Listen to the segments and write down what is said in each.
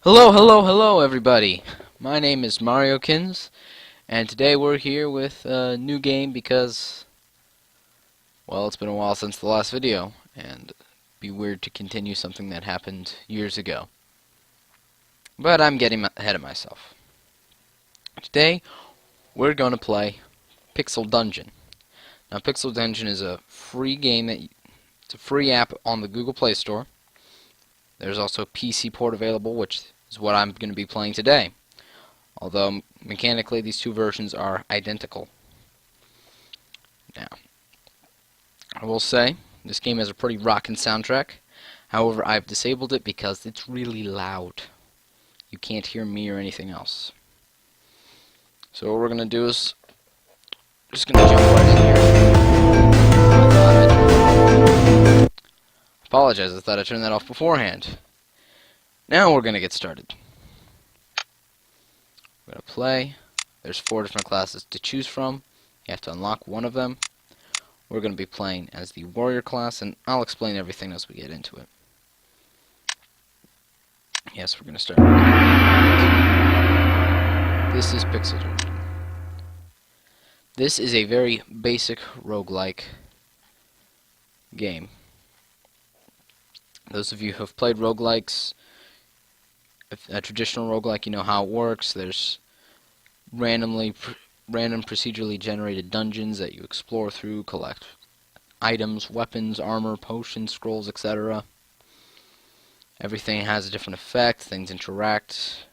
Hello, hello, hello, everybody. My name is Mariokinz, and today we're here with a new game because, well, it's been a while since the last video, and it'd be weird to continue something that happened years ago. But I'm getting ahead of myself. Today, we're going to play Pixel Dungeon. Now, Pixel Dungeon is a free game it's a free app on the Google Play Store. There's also a PC port available, which is what I'm going to be playing today. Although, mechanically, these two versions are identical. Now, I will say, this game has a pretty rockin' soundtrack. However, I've disabled it because it's really loud. You can't hear me or anything else. So what we're going to do is, just going to jump right in here. Apologize, I thought I turned that off beforehand. Now we're going to get started. We're going to play. There's 4 different classes to choose from. You have to unlock one of them. We're going to be playing as the warrior class, and I'll explain everything as we get into it. Yes, we're going to start. This is Pixel Dungeon. This is a very basic roguelike game. Those of you who have played roguelikes, a traditional roguelike, you know how it works. There's random procedurally generated dungeons that you explore through, collect items, weapons, armor, potions, scrolls, etc. Everything has a different effect, things interact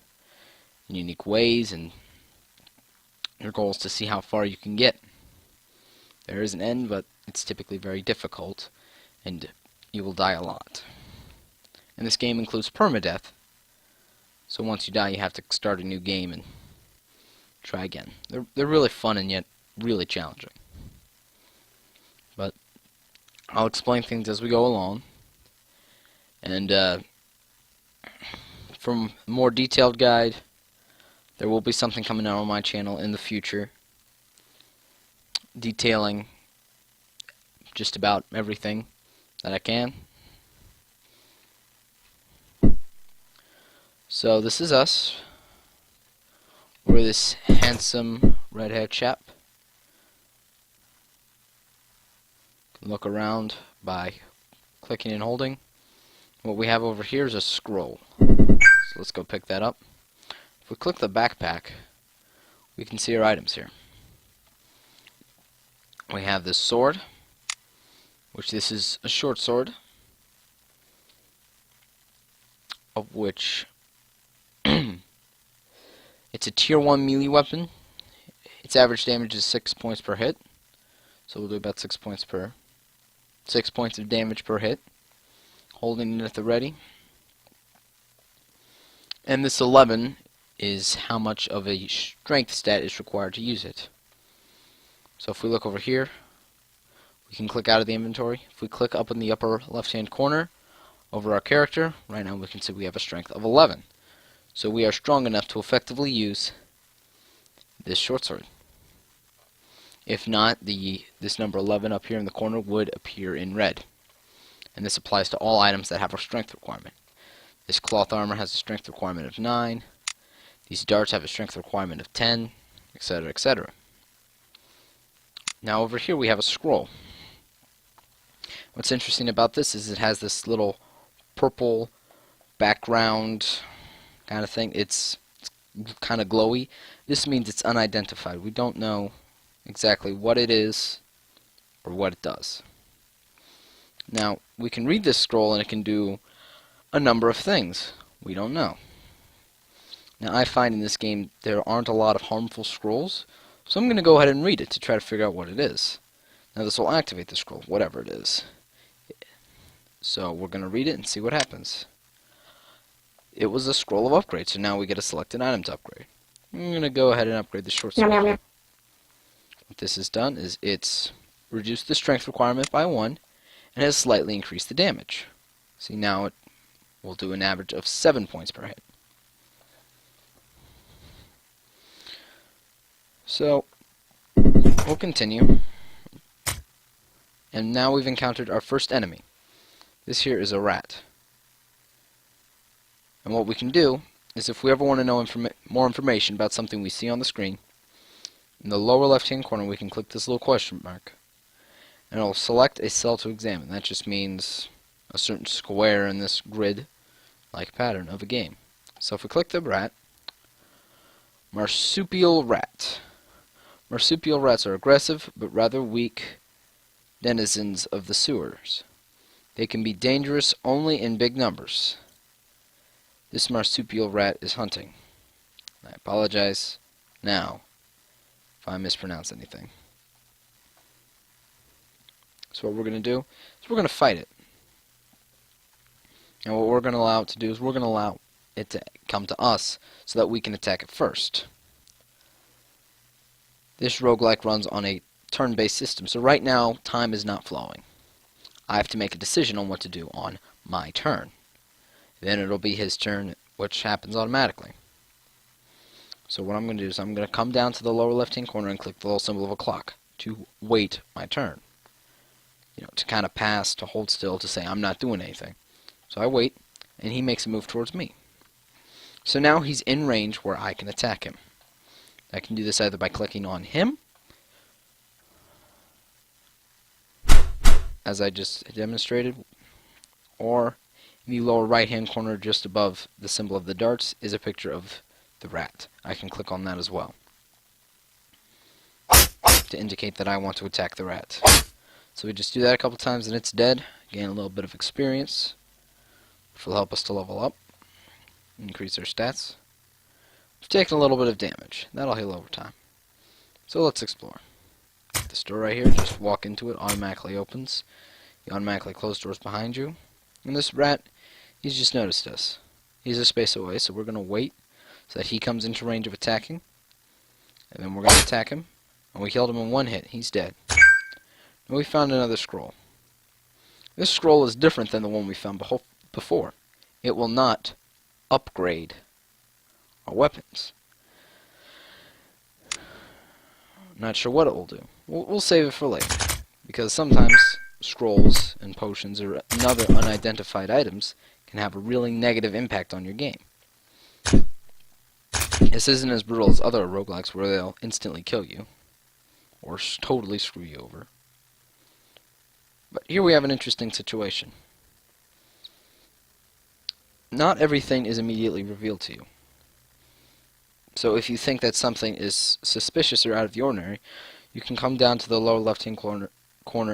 in unique ways, and your goal is to see how far you can get. There is an end, but it's typically very difficult, and you will die a lot. And this game includes permadeath, so once you die you have to start a new game and try again. They're really fun and yet really challenging. But I'll explain things as we go along. And from a more detailed guide, there will be something coming out on my channel in the future detailing just about everything that I can. So this is us. We're this handsome red-haired chap. You can look around by clicking and holding. What we have over here is a scroll. So let's go pick that up. If we click the backpack, we can see our items here. We have this sword, which this is a short sword, of which it's a tier 1 melee weapon. Its average damage is 6 points per hit, so we'll do about 6 points of damage per hit, holding it at the ready. And this 11 is how much of a strength stat is required to use it. So if we look over here, we can click out of the inventory. If we click up in the upper left hand corner over our character, right now we can see we have a strength of 11. So we are strong enough to effectively use this short sword. If not, this number 11 up here in the corner would appear in red. And this applies to all items that have a strength requirement. This cloth armor has a strength requirement of 9. These darts have a strength requirement of 10, etc., etc. Now over here we have a scroll. What's interesting about this is it has this little purple background kind of thing. It's kind of glowy. This means it's unidentified. We don't know exactly what it is or what it does. Now, we can read this scroll and it can do a number of things. We don't know. Now, I find in this game there aren't a lot of harmful scrolls, so I'm going to go ahead and read it to try to figure out what it is. Now, this will activate the scroll, whatever it is. So, we're going to read it and see what happens. It was a scroll of upgrade, so now we get a selected item to upgrade. I'm going to go ahead and upgrade the short sword. What this has done is it's reduced the strength requirement by 1 and has slightly increased the damage. See, now it will do an average of 7 points per hit. So, we'll continue. And now we've encountered our first enemy. This here is a rat. And what we can do is if we ever want to know more information about something we see on the screen, in the lower left-hand corner we can click this little question mark, and it'll select a cell to examine. That just means a certain square in this grid-like pattern of a game. So if we click the rat, marsupial rat. Marsupial rats are aggressive but rather weak denizens of the sewers. They can be dangerous only in big numbers. This marsupial rat is hunting. I apologize now if I mispronounce anything. So what we're going to do is we're going to fight it. And what we're going to allow it to do is we're going to allow it to come to us so that we can attack it first. This roguelike runs on a turn-based system, so right now time is not flowing. I have to make a decision on what to do on my turn. Then it'll be his turn, which happens automatically. So what I'm going to do is I'm going to come down to the lower left-hand corner and click the little symbol of a clock to wait my turn. You know, to kind of pass, to hold still, to say I'm not doing anything. So I wait, and he makes a move towards me. So now he's in range where I can attack him. I can do this either by clicking on him, as I just demonstrated, or in the lower right hand corner just above the symbol of the darts is a picture of the rat. I can click on that as well to indicate that I want to attack the rat. So we just do that a couple times and it's dead. Gain a little bit of experience, which will help us to level up, increase our stats. We've taken a little bit of damage. That'll heal over time. So let's explore. This door right here, just walk into it, automatically opens. You automatically close doors behind you. And this rat, he's just noticed us. He's a space away, so we're going to wait so that he comes into range of attacking. And then we're going to attack him. And we killed him in one hit. He's dead. And we found another scroll. This scroll is different than the one we found before. It will not upgrade our weapons. I'm not sure what it will do. We'll save it for later, because sometimes scrolls and potions or other unidentified items can have a really negative impact on your game. This isn't as brutal as other roguelikes where they'll instantly kill you or totally screw you over. But here we have an interesting situation. Not everything is immediately revealed to you. So if you think that something is suspicious or out of the ordinary, you can come down to the lower left-hand corner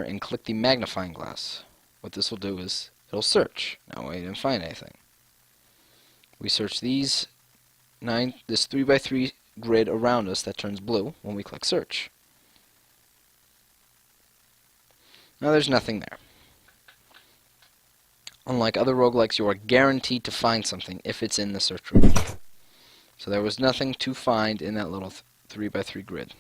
and click the magnifying glass. What this will do is it'll search. Now we didn't find anything. We search this 3x3 grid around us that turns blue when we click search. Now there's nothing there. Unlike other roguelikes, you are guaranteed to find something if it's in the search range. So there was nothing to find in that little 3x3 grid.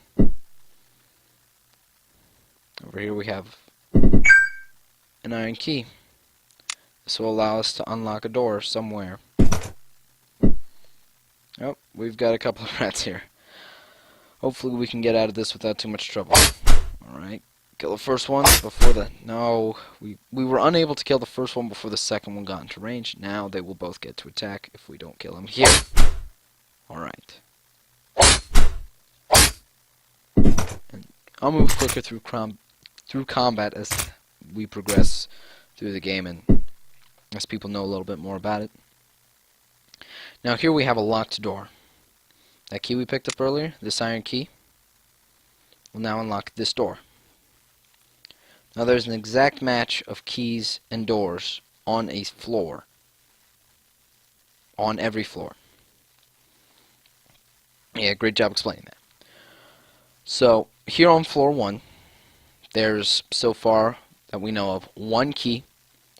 Over here we have an iron key. This will allow us to unlock a door somewhere. Oh, we've got a couple of rats here. Hopefully we can get out of this without too much trouble. Alright, kill the first one before the... No, we were unable to kill the first one before the second one got into range. Now they will both get to attack if we don't kill them here. Alright. And I'll move quicker through combat as we progress through the game and as people know a little bit more about it. Now here we have a locked door. That key we picked up earlier, this iron key, will now unlock this door. Now there's an exact match of keys and doors on a floor. On every floor. Yeah, great job explaining that. So, here on floor 1, there's, so far that we know of, one key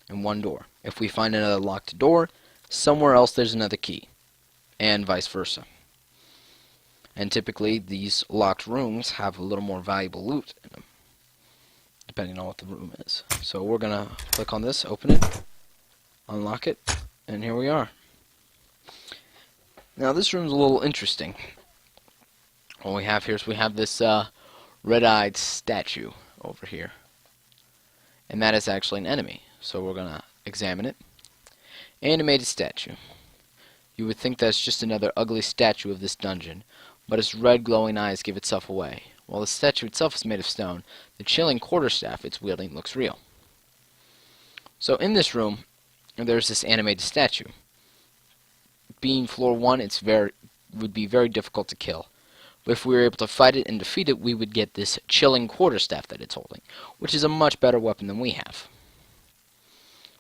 and one door. If we find another locked door, somewhere else there's another key, and vice versa. And typically, these locked rooms have a little more valuable loot in them, depending on what the room is. So we're going to click on this, open it, unlock it, and here we are. Now this room's a little interesting. What we have here is we have this red-eyed statue over here. And that is actually an enemy. So we're going to examine it. Animated statue. You would think that's just another ugly statue of this dungeon, but its red glowing eyes give itself away. While the statue itself is made of stone, the chilling quarterstaff it's wielding looks real. So in this room, there's this animated statue. Being floor 1, would be very difficult to kill. But if we were able to fight it and defeat it, we would get this chilling quarterstaff that it's holding, which is a much better weapon than we have.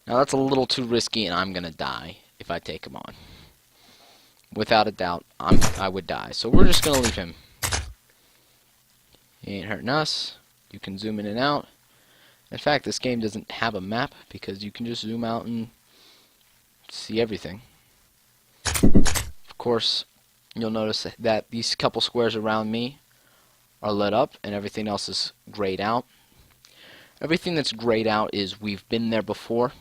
Now that's a little too risky, and I'm going to die if I take him on. Without a doubt, I would die. So we're just going to leave him. He ain't hurting us. You can zoom in and out. In fact, this game doesn't have a map because you can just zoom out and see everything. Of course, you'll notice that these couple squares around me are lit up and everything else is grayed out. Everything that's grayed out is we've been there before.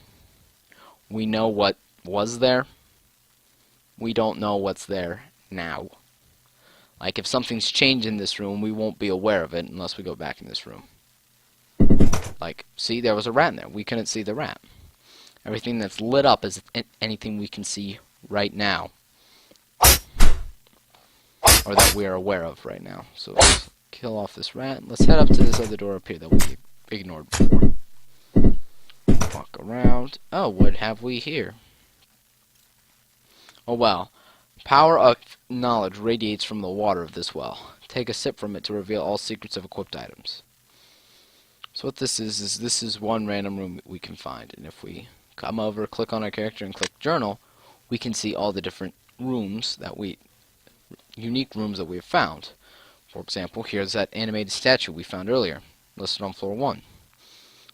We know what was there. We don't know what's there now. Like if something's changed in this room, we won't be aware of it unless we go back in this room. Like, see, there was a rat in there. We couldn't see the rat. Everything that's lit up is anything we can see right now. Or that we are aware of right now. So let's kill off this rat. Let's head up to this other door up here that we ignored before. Walk around. Oh, what have we here? Oh, well. Power of knowledge radiates from the water of this well. Take a sip from it to reveal all secrets of equipped items. So what this is this is one random room we can find. And if we come over, click on our character, and click Journal, we can see all the different rooms that unique rooms that we have found. For example, here's that animated statue we found earlier, listed on floor 1.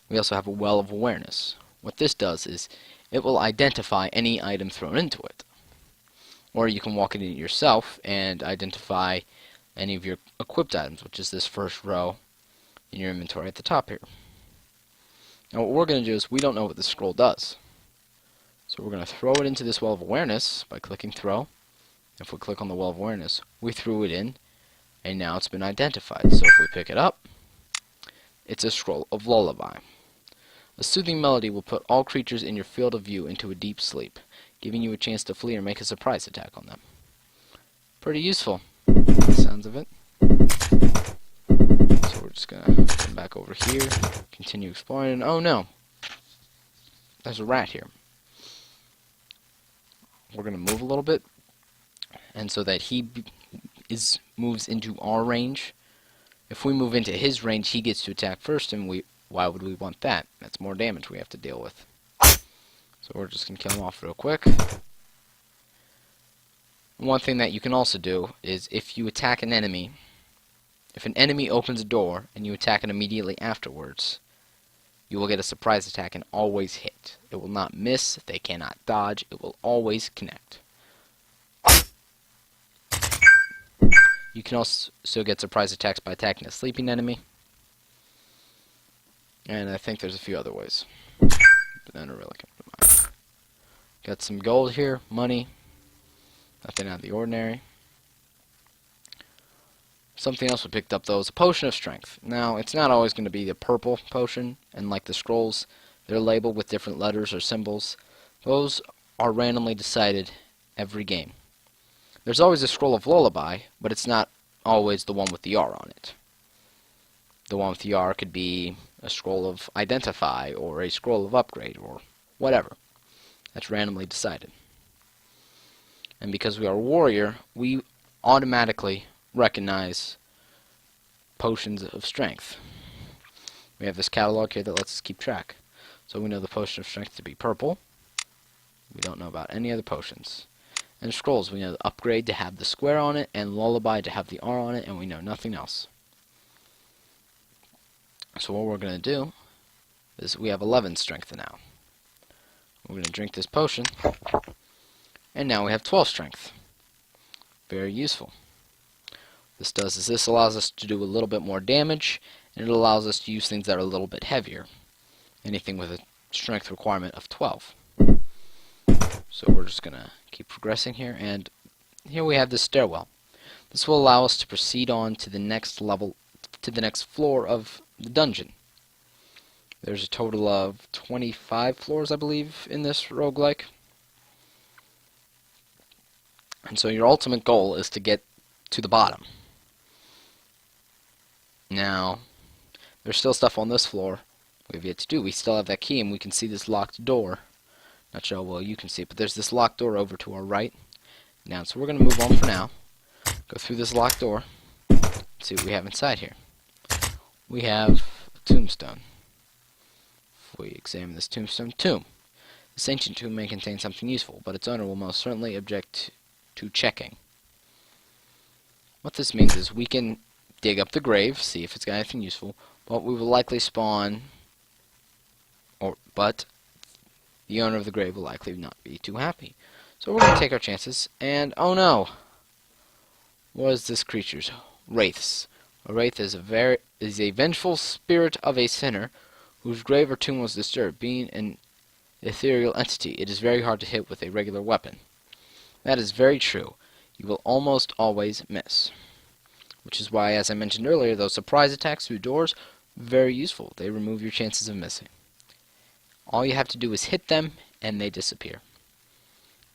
We also have a well of awareness. What this does is it will identify any item thrown into it. Or you can walk it in yourself and identify any of your equipped items, which is this first row in your inventory at the top here. Now what we're going to do is we don't know what this scroll does. So we're going to throw it into this well of awareness by clicking throw. If we click on the well of awareness, we threw it in, and now it's been identified. So if we pick it up, it's a scroll of lullaby. A soothing melody will put all creatures in your field of view into a deep sleep, giving you a chance to flee or make a surprise attack on them. Pretty useful, the sounds of it. So we're just going to come back over here, continue exploring. Oh no, there's a rat here. We're going to move a little bit, and so that he moves into our range. If we move into his range, he gets to attack first, and why would we want that? That's more damage we have to deal with. So we're just going to kill him off real quick. One thing that you can also do is if you attack an enemy, if an enemy opens a door and you attack it immediately afterwards, you will get a surprise attack and always hit. It will not miss, they cannot dodge, it will always connect. You can also get surprise attacks by attacking a sleeping enemy. And I think there's a few other ways. But none are really coming to mind. Got some gold here, money. Nothing out of the ordinary. Something else we picked up though is a potion of strength. Now, it's not always going to be the purple potion, and like the scrolls, they're labeled with different letters or symbols. Those are randomly decided every game. There's always a scroll of lullaby, but it's not always the one with the R on it. The one with the R could be a scroll of identify, or a scroll of upgrade, or whatever. That's randomly decided. And because we are a warrior, we automatically recognize potions of strength. We have this catalog here that lets us keep track. So we know the potion of strength to be purple. We don't know about any other potions. And scrolls, we know the upgrade to have the square on it, and lullaby to have the R on it, and we know nothing else. So what we're going to do is we have 11 strength now. We're going to drink this potion, and now we have 12 strength. Very useful. This does is this allows us to do a little bit more damage, and it allows us to use things that are a little bit heavier. Anything with a strength requirement of 12. So we're just going to keep progressing here, and here we have this stairwell. This will allow us to proceed on to the next level, to the next floor of the dungeon. There's a total of 25 floors, I believe, in this roguelike. And so your ultimate goal is to get to the bottom. Now, there's still stuff on this floor we have yet to do. We still have that key, and we can see this locked door. Not sure how well you can see it, but there's this locked door over to our right. Now, so we're going to move on for now. Go through this locked door. See what we have inside here. We have a tombstone. If we examine this tomb. This ancient tomb may contain something useful, but its owner will most certainly object to checking. What this means is we can dig up the grave, see if it's got anything useful, but we will likely spawn, but the owner of the grave will likely not be too happy. So we're going to take our chances, and oh no! What is this creature's? Wraiths. A wraith is a vengeful spirit of a sinner whose grave or tomb was disturbed. Being an ethereal entity, it is very hard to hit with a regular weapon. That is very true. You will almost always miss. Which is why, as I mentioned earlier, those surprise attacks through doors, very useful. They remove your chances of missing. All you have to do is hit them, and they disappear.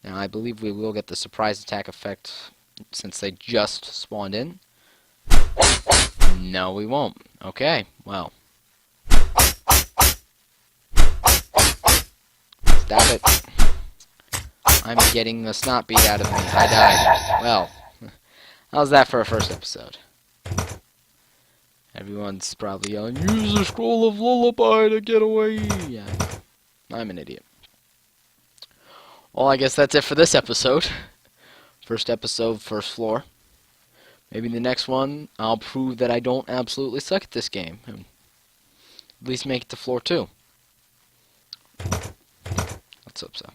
Now, I believe we will get the surprise attack effect since they just spawned in. No, we won't. Okay, well. Stop it. I'm getting the snot beat out of me. I died. Well, how's that for a first episode? Everyone's probably yelling, use the scroll of lullaby to get away. Yeah, I'm an idiot. Well, I guess that's it for this episode. First episode, first floor. Maybe the next one, I'll prove that I don't absolutely suck at this game. And at least make it to floor 2. Let's hope so.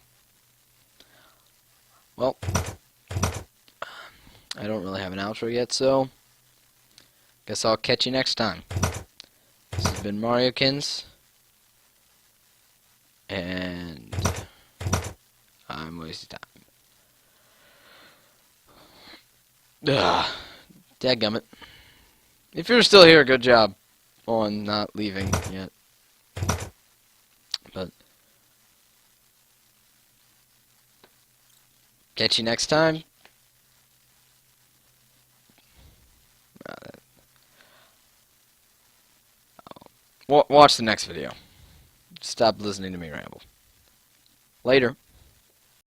Well, I don't really have an outro yet, so guess I'll catch you next time. This has been Mariokinz, and I'm wasting time. Dadgummit. If you're still here, good job on not leaving yet. But catch you next time. Watch the next video. Stop listening to me ramble. Later.